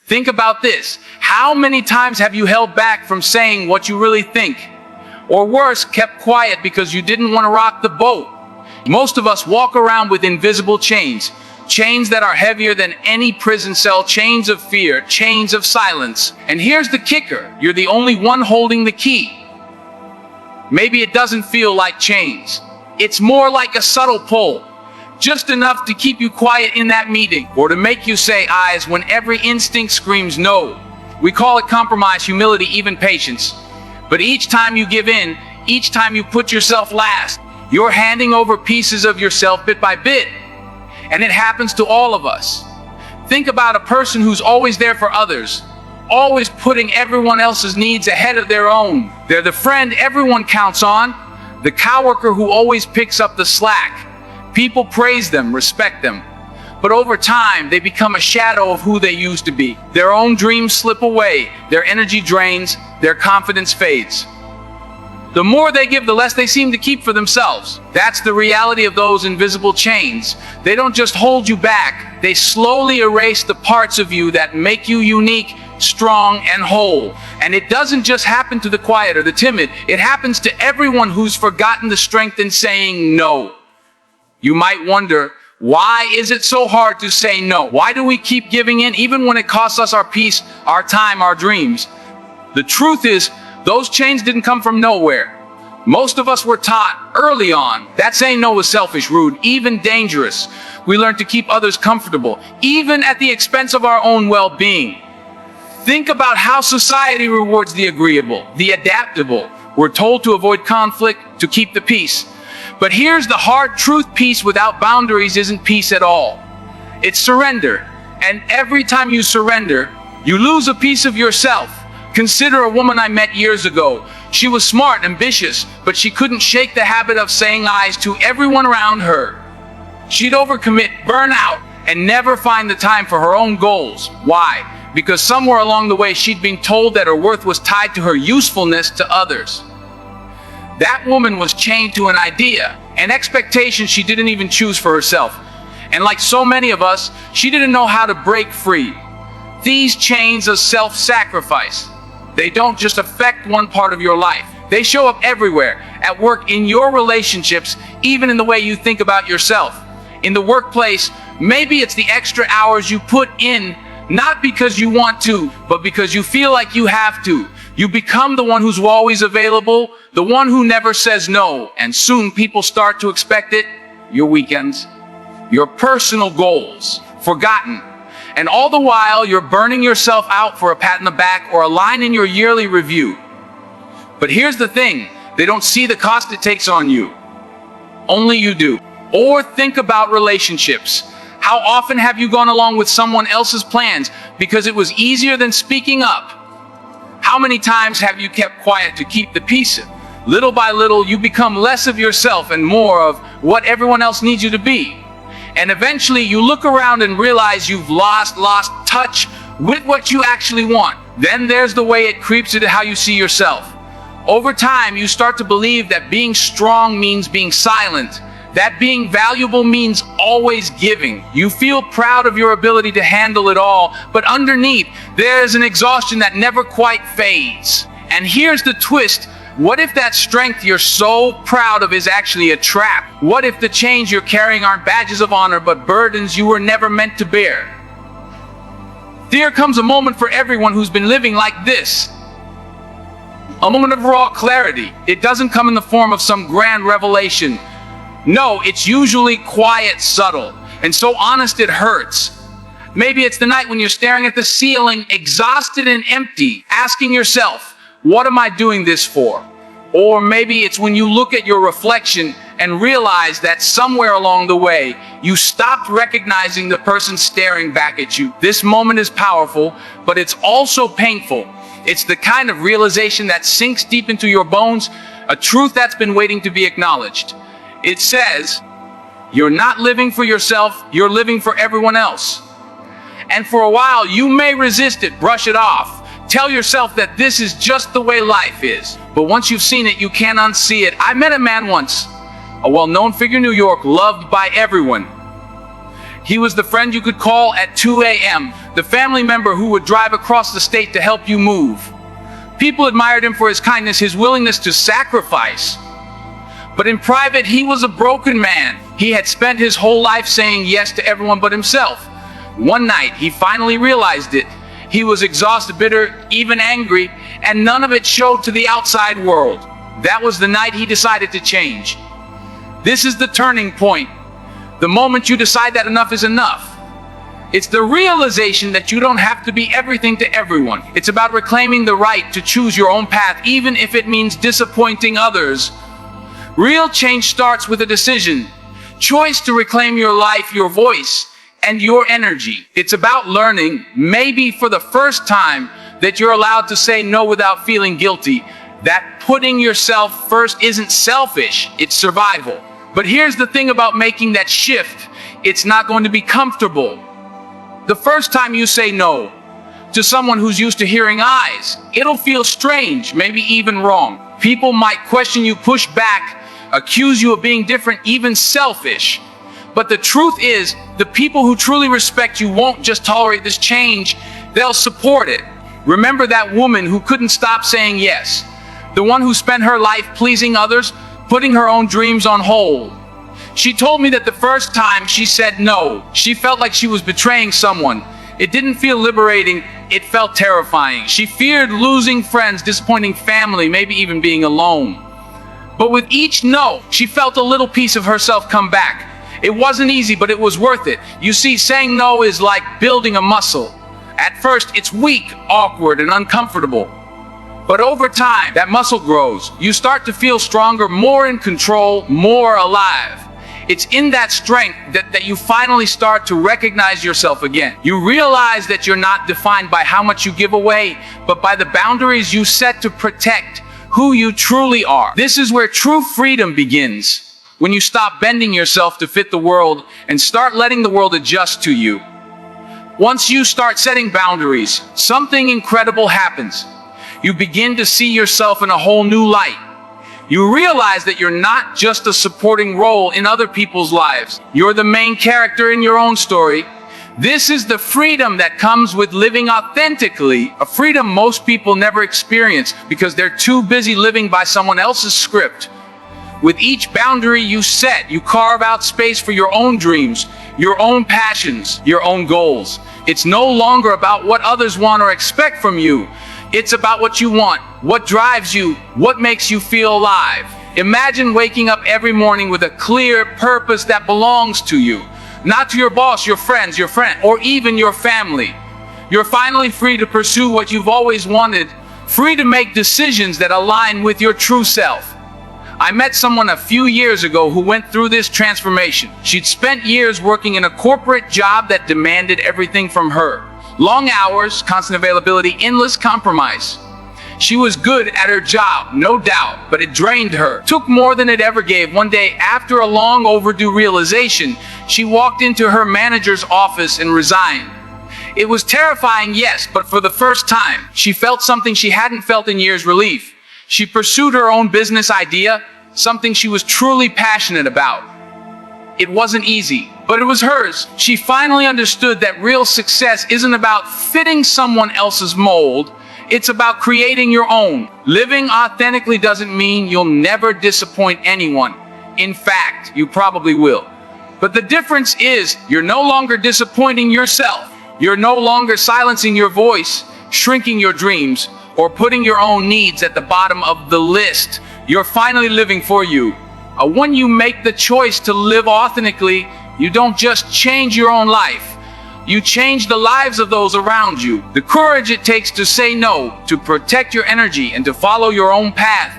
Think about this. How many times have you held back from saying what you really think? Or worse, kept quiet because you didn't want to rock the boat? Most of us walk around with invisible chains. Chains that are heavier than any prison cell, chains of fear, chains of silence. And here's the kicker, you're the only one holding the key. Maybe it doesn't feel like chains. It's more like a subtle pull, just enough to keep you quiet in that meeting, or to make you say eyes when every instinct screams no. We call it compromise, humility, even patience. But each time you give in, each time you put yourself last, you're handing over pieces of yourself bit by bit. And it happens to all of us. Think about a person who's always there for others, always putting everyone else's needs ahead of their own. They're the friend everyone counts on, the coworker who always picks up the slack. People praise them, respect them. But over time, they become a shadow of who they used to be. Their own dreams slip away, their energy drains, their confidence fades. The more they give, the less they seem to keep for themselves. That's the reality of those invisible chains. They don't just hold you back, they slowly erase the parts of you that make you unique, strong, and whole. And it doesn't just happen to the quiet or the timid, it happens to everyone who's forgotten the strength in saying no. You might wonder, why is it so hard to say no? Why do we keep giving in even when it costs us our peace, our time, our dreams? The truth is, those chains didn't come from nowhere. Most of us were taught early on that saying no was selfish, rude, even dangerous. We learned to keep others comfortable, even at the expense of our own well-being. Think about how society rewards the agreeable, the adaptable. We're told to avoid conflict, to keep the peace. But here's the hard truth, peace without boundaries isn't peace at all. It's surrender. And every time you surrender, you lose a piece of yourself. Consider a woman I met years ago. She was smart, ambitious, but she couldn't shake the habit of saying eyes to everyone around her. She'd overcommit, burn out, and never find the time for her own goals. Why? Because somewhere along the way she'd been told that her worth was tied to her usefulness to others. That woman was chained to an idea, an expectation she didn't even choose for herself. And like so many of us, she didn't know how to break free. These chains of self-sacrifice, they don't just affect one part of your life. They show up everywhere, at work, in your relationships, even in the way you think about yourself. In the workplace, maybe it's the extra hours you put in, not because you want to, but because you feel like you have to. You become the one who's always available, the one who never says no, and soon people start to expect it. Your weekends, your personal goals, forgotten. And all the while, you're burning yourself out for a pat on the back or a line in your yearly review. But here's the thing, they don't see the cost it takes on you. Only you do. Or think about relationships. How often have you gone along with someone else's plans because it was easier than speaking up? How many times have you kept quiet to keep the peace? Little by little, you become less of yourself and more of what everyone else needs you to be. And eventually you look around and realize you've lost touch with what you actually want. Then there's the way it creeps into how you see yourself. Over time, you start to believe that being strong means being silent, that being valuable means always giving. You feel proud of your ability to handle it all, but underneath, there's an exhaustion that never quite fades. And here's the twist. What if that strength you're so proud of is actually a trap? What if the chains you're carrying aren't badges of honor, but burdens you were never meant to bear? There comes a moment for everyone who's been living like this. A moment of raw clarity. It doesn't come in the form of some grand revelation. No, it's usually quiet, subtle, and so honest it hurts. Maybe it's the night when you're staring at the ceiling, exhausted and empty, asking yourself, what am I doing this for? Or maybe it's when you look at your reflection and realize that somewhere along the way, you stopped recognizing the person staring back at you. This moment is powerful, but it's also painful. It's the kind of realization that sinks deep into your bones, a truth that's been waiting to be acknowledged. It says, you're not living for yourself, you're living for everyone else. And for a while, you may resist it, brush it off. Tell yourself that this is just the way life is. But once you've seen it, you can't unsee it. I met a man once, a well-known figure in New York, loved by everyone. He was the friend you could call at 2 a.m., the family member who would drive across the state to help you move. People admired him for his kindness, his willingness to sacrifice. But in private, he was a broken man. He had spent his whole life saying yes to everyone but himself. One night, he finally realized it. He was exhausted, bitter, even angry, and none of it showed to the outside world. That was the night he decided to change. This is the turning point. The moment you decide that enough is enough. It's the realization that you don't have to be everything to everyone. It's about reclaiming the right to choose your own path, even if it means disappointing others. Real change starts with a decision. Choice to reclaim your life, your voice, and your energy. It's about learning, maybe for the first time, that you're allowed to say no without feeling guilty. That putting yourself first isn't selfish, it's survival. But here's the thing about making that shift. It's not going to be comfortable. The first time you say no to someone who's used to hearing ayes, it'll feel strange, maybe even wrong. People might question you, push back, accuse you of being different, even selfish. But the truth is, the people who truly respect you won't just tolerate this change, they'll support it. Remember that woman who couldn't stop saying yes, the one who spent her life pleasing others, putting her own dreams on hold. She told me that the first time she said no, she felt like she was betraying someone. It didn't feel liberating, it felt terrifying. She feared losing friends, disappointing family, maybe even being alone. But with each no, she felt a little piece of herself come back. It wasn't easy, but it was worth it. You see, saying no is like building a muscle. At first, it's weak, awkward, and uncomfortable. But over time, that muscle grows. You start to feel stronger, more in control, more alive. It's in that strength that you finally start to recognize yourself again. You realize that you're not defined by how much you give away, but by the boundaries you set to protect who you truly are. This is where true freedom begins, when you stop bending yourself to fit the world and start letting the world adjust to you. Once you start setting boundaries, something incredible happens. You begin to see yourself in a whole new light. You realize that you're not just a supporting role in other people's lives. You're the main character in your own story. This is the freedom that comes with living authentically, a freedom most people never experience because they're too busy living by someone else's script. With each boundary you set, you carve out space for your own dreams, your own passions, your own goals. It's no longer about what others want or expect from you. It's about what you want, what drives you, what makes you feel alive. Imagine waking up every morning with a clear purpose that belongs to you, not to your boss, your friends, or even your family. You're finally free to pursue what you've always wanted, free to make decisions that align with your true self. I met someone a few years ago who went through this transformation. She'd spent years working in a corporate job that demanded everything from her. Long hours, constant availability, endless compromise. She was good at her job, no doubt, but it drained her. Took more than it ever gave. One day, after a long overdue realization, she walked into her manager's office and resigned. It was terrifying, yes, but for the first time, she felt something she hadn't felt in years: relief. She pursued her own business idea, something she was truly passionate about. It wasn't easy, but it was hers. She finally understood that real success isn't about fitting someone else's mold. It's about creating your own. Living authentically doesn't mean you'll never disappoint anyone. In fact, you probably will. But the difference is you're no longer disappointing yourself. You're no longer silencing your voice, shrinking your dreams, or putting your own needs at the bottom of the list. You're finally living for you. When you make the choice to live authentically, you don't just change your own life. You change the lives of those around you. The courage it takes to say no, to protect your energy, and to follow your own path,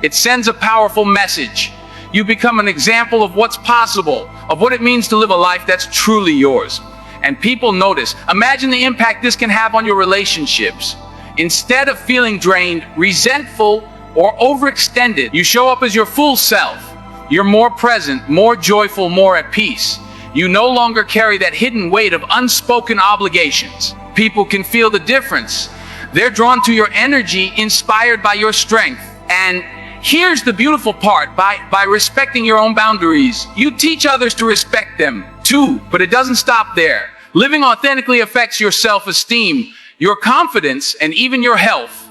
it sends a powerful message. You become an example of what's possible, of what it means to live a life that's truly yours. And people notice. Imagine the impact this can have on your relationships. Instead of feeling drained, resentful, or overextended, you show up as your full self. You're more present, more joyful, more at peace. You no longer carry that hidden weight of unspoken obligations. People can feel the difference. They're drawn to your energy, inspired by your strength. And here's the beautiful part. By respecting your own boundaries, you teach others to respect them. too. But it doesn't stop there. Living authentically affects your self-esteem, your confidence, and even your health.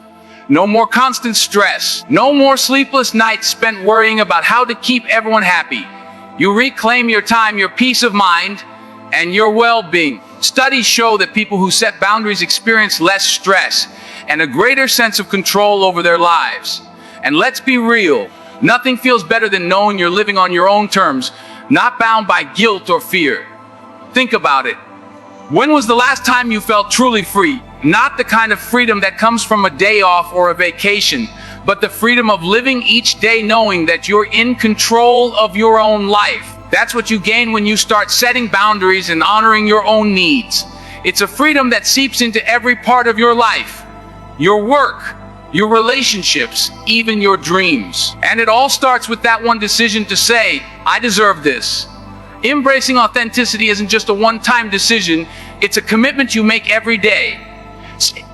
No more constant stress. No more sleepless nights spent worrying about how to keep everyone happy. You reclaim your time, your peace of mind, and your well-being. Studies show that people who set boundaries experience less stress and a greater sense of control over their lives. And let's be real, nothing feels better than knowing you're living on your own terms, not bound by guilt or fear. Think about it. When was the last time you felt truly free? Not the kind of freedom that comes from a day off or a vacation, but the freedom of living each day knowing that you're in control of your own life. That's what you gain when you start setting boundaries and honoring your own needs. It's a freedom that seeps into every part of your life, your work, your relationships, even your dreams. And it all starts with that one decision to say, I deserve this. Embracing authenticity isn't just a one-time decision, it's a commitment you make every day.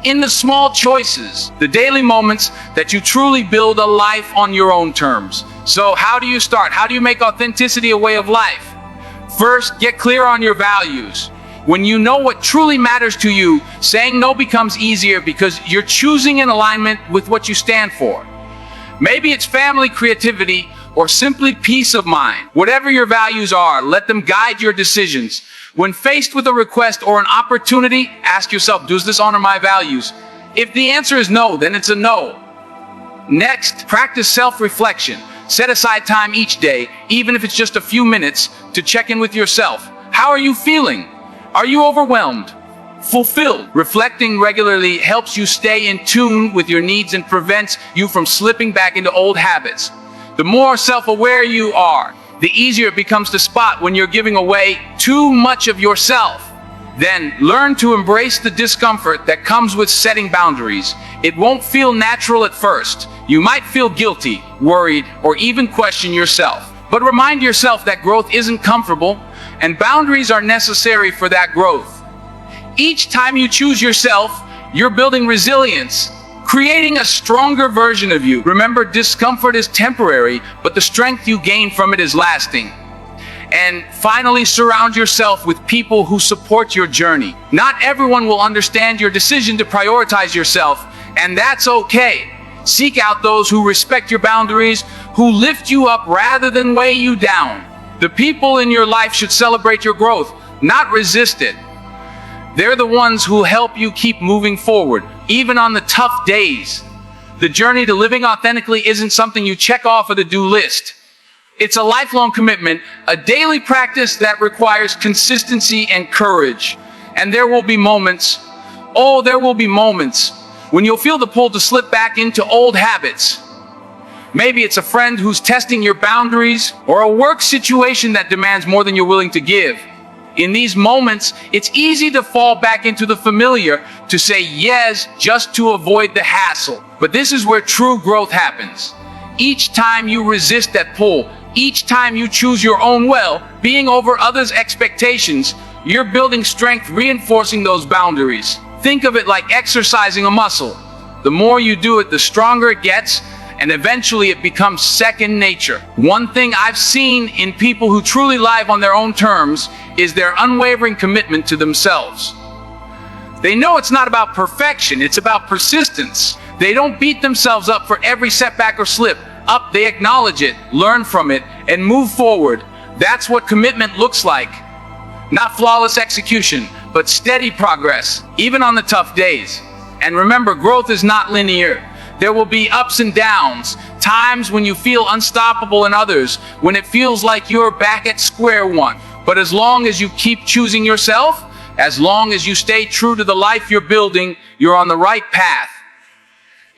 In the small choices, the daily moments that you truly build a life on your own terms. So how do you start? How do you make authenticity a way of life? First, get clear on your values. When you know what truly matters to you, saying no becomes easier because you're choosing in alignment with what you stand for. Maybe it's family, creativity, or simply peace of mind. Whatever your values are, let them guide your decisions. When faced with a request or an opportunity, ask yourself, does this honor my values? If the answer is no, then it's a no. Next, practice self-reflection. Set aside time each day, even if it's just a few minutes, to check in with yourself. How are you feeling? Are you overwhelmed? Fulfilled? Reflecting regularly helps you stay in tune with your needs and prevents you from slipping back into old habits. The more self-aware you are, the easier it becomes to spot when you're giving away too much of yourself. Then learn to embrace the discomfort that comes with setting boundaries. It won't feel natural at first. You might feel guilty, worried, or even question yourself. But remind yourself that growth isn't comfortable, and boundaries are necessary for that growth. Each time you choose yourself, you're building resilience, creating a stronger version of you. Remember, discomfort is temporary, but the strength you gain from it is lasting. And finally, surround yourself with people who support your journey. Not everyone will understand your decision to prioritize yourself, and that's okay. Seek out those who respect your boundaries, who lift you up rather than weigh you down. The people in your life should celebrate your growth, not resist it. They're the ones who help you keep moving forward, even on the tough days. The journey to living authentically isn't something you check off of the do list. It's a lifelong commitment, a daily practice that requires consistency and courage. And there will be moments, when you'll feel the pull to slip back into old habits. Maybe it's a friend who's testing your boundaries, or a work situation that demands more than you're willing to give. In these moments, it's easy to fall back into the familiar, to say yes just to avoid the hassle. But this is where true growth happens. Each time you resist that pull, each time you choose your own well-being over others' expectations, you're building strength, reinforcing those boundaries. Think of it like exercising a muscle. The more you do it, the stronger it gets, and eventually it becomes second nature. One thing I've seen in people who truly live on their own terms is their unwavering commitment to themselves. They know it's not about perfection, it's about persistence. They don't beat themselves up for every setback or slip up. They acknowledge it, learn from it, and move forward. That's what commitment looks like. Not flawless execution, but steady progress, even on the tough days. And remember, growth is not linear. There will be ups and downs, times when you feel unstoppable, and others when it feels like you're back at square one. But as long as you keep choosing yourself, as long as you stay true to the life you're building, you're on the right path.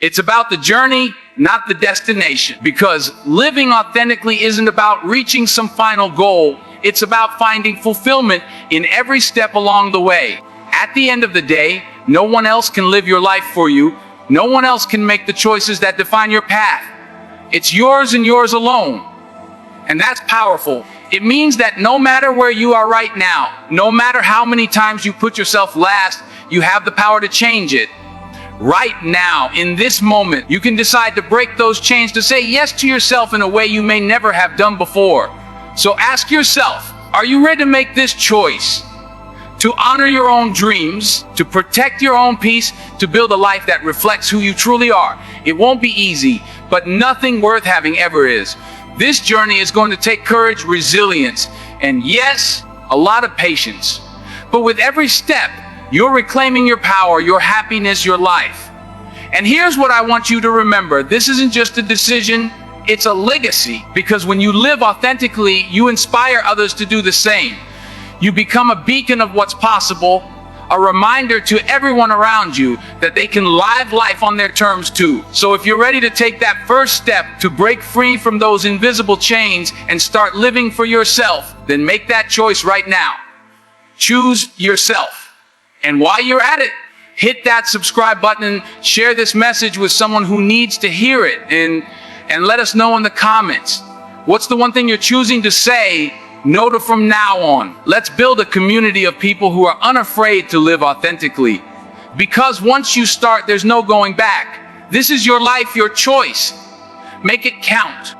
It's about the journey, not the destination. Because living authentically isn't about reaching some final goal. It's about finding fulfillment in every step along the way. At the end of the day, no one else can live your life for you. No one else can make the choices that define your path. It's yours and yours alone. And that's powerful. It means that no matter where you are right now, no matter how many times you put yourself last, you have the power to change it. Right now, in this moment, you can decide to break those chains, to say yes to yourself in a way you may never have done before. So ask yourself, Are you ready to make this choice? To honor your own dreams, to protect your own peace, to build a life that reflects who you truly are. It won't be easy, but nothing worth having ever is. This journey is going to take courage, resilience, and yes, a lot of patience. But with every step, you're reclaiming your power, your happiness, your life. And here's what I want you to remember. This isn't just a decision, it's a legacy. Because when you live authentically, you inspire others to do the same. You become a beacon of what's possible, a reminder to everyone around you that they can live life on their terms too. So if you're ready to take that first step to break free from those invisible chains and start living for yourself, then make that choice right now. Choose yourself. And while you're at it, hit that subscribe button and share this message with someone who needs to hear it. And let us know in the comments, what's the one thing you're choosing to say no to from now on? Let's build a community of people who are unafraid to live authentically. Because once you start, there's no going back. This is your life, your choice. Make it count.